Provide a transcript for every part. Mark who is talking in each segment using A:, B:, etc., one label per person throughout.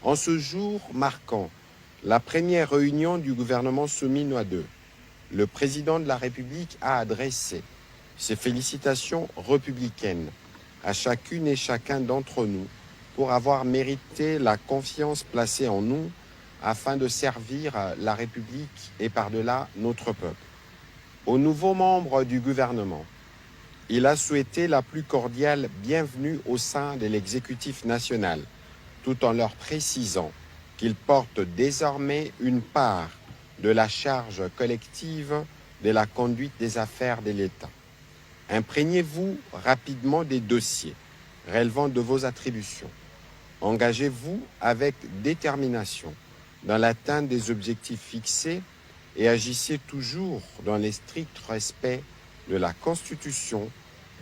A: En ce jour marquant la première réunion du gouvernement Souminois II, le président de la République a adressé ses félicitations républicaines à chacune et chacun d'entre nous pour avoir mérité la confiance placée en nous afin de servir la République et par-delà notre peuple. Aux nouveaux membres du gouvernement, il a souhaité la plus cordiale bienvenue au sein de l'exécutif national, tout en leur précisant qu'ils portent désormais une part de la charge collective de la conduite des affaires de l'État. Imprégnez-vous rapidement des dossiers relevant de vos attributions. Engagez-vous avec détermination dans l'atteinte des objectifs fixés et agissez toujours dans le strict respect de la Constitution,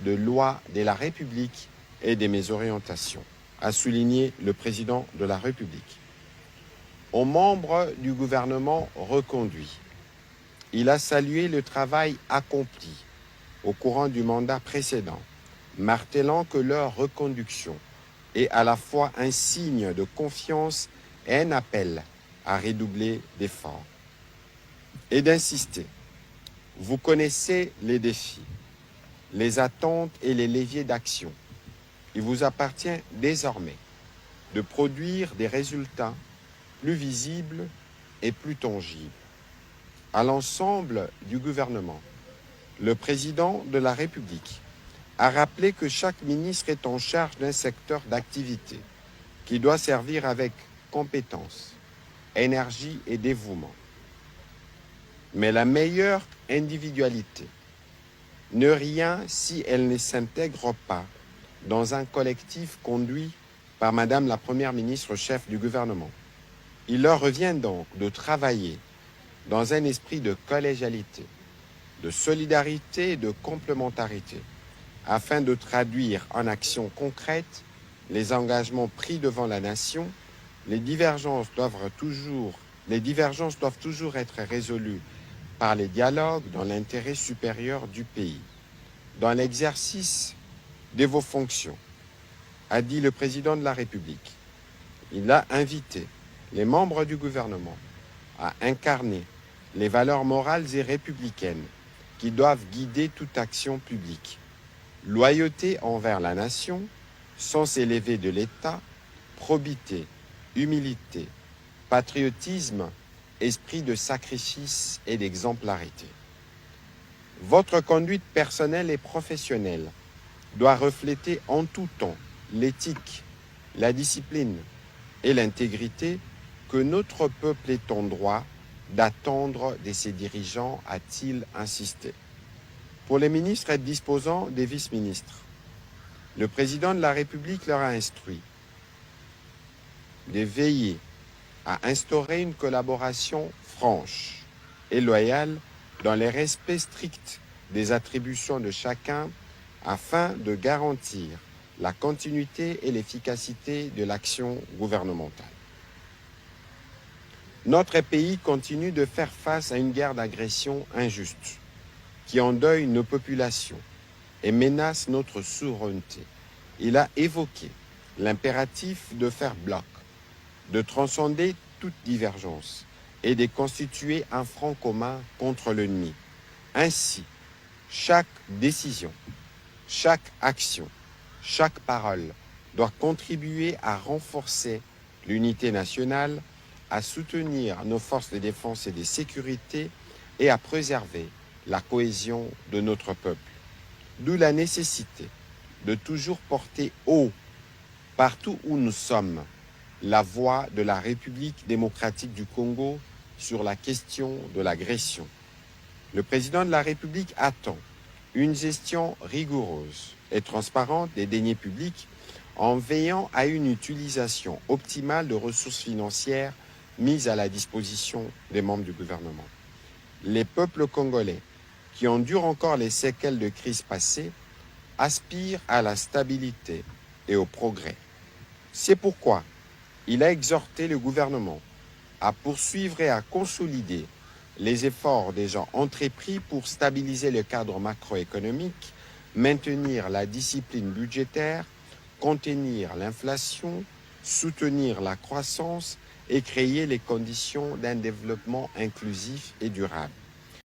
A: de loi de la République et de mes orientations, a souligné le président de la République. Aux membres du gouvernement reconduit, il a salué le travail accompli au courant du mandat précédent, martelant que leur reconduction est à la fois un signe de confiance et un appel à redoubler d'efforts. Et d'insister. Vous connaissez les défis, les attentes et les leviers d'action. Il vous appartient désormais de produire des résultats plus visibles et plus tangibles. À l'ensemble du gouvernement, le président de la République a rappelé que chaque ministre est en charge d'un secteur d'activité qui doit servir avec compétence, énergie et dévouement. Mais la meilleure individualité ne rien si elle ne s'intègre pas dans un collectif conduit par Madame la Première ministre chef du gouvernement. Il leur revient donc de travailler dans un esprit de collégialité, de solidarité et de complémentarité, afin de traduire en actions concrètes les engagements pris devant la nation. Les divergences doivent toujours être résolues par les dialogues dans l'intérêt supérieur du pays. Dans l'exercice de vos fonctions, a dit le président de la République, il a invité les membres du gouvernement à incarner les valeurs morales et républicaines qui doivent guider toute action publique. Loyauté envers la nation, sens élevé de l'État, probité, humilité, patriotisme, esprit de sacrifice et d'exemplarité. Votre conduite personnelle et professionnelle doit refléter en tout temps l'éthique, la discipline et l'intégrité que notre peuple est en droit d'attendre de ses dirigeants, a-t-il insisté. Pour les ministres disposant des vice-ministres, le président de la République leur a instruit de veiller à instaurer une collaboration franche et loyale dans le respect strict des attributions de chacun afin de garantir la continuité et l'efficacité de l'action gouvernementale. Notre pays continue de faire face à une guerre d'agression injuste qui endeuille nos populations et menace notre souveraineté. Il a évoqué l'impératif de faire bloc, de transcender toute divergence et de constituer un front commun contre l'ennemi. Ainsi, chaque décision, chaque action, chaque parole doit contribuer à renforcer l'unité nationale, à soutenir nos forces de défense et de sécurité et à préserver la cohésion de notre peuple. D'où la nécessité de toujours porter haut, partout où nous sommes, la voix de la République démocratique du Congo sur la question de l'agression. Le président de la République attend une gestion rigoureuse et transparente des deniers publics en veillant à une utilisation optimale de ressources financières mises à la disposition des membres du gouvernement. Les peuples congolais, qui endurent encore les séquelles de crises passées, aspirent à la stabilité et au progrès. C'est pourquoi il a exhorté le gouvernement à poursuivre et à consolider les efforts déjà entrepris pour stabiliser le cadre macroéconomique, maintenir la discipline budgétaire, contenir l'inflation, soutenir la croissance et créer les conditions d'un développement inclusif et durable.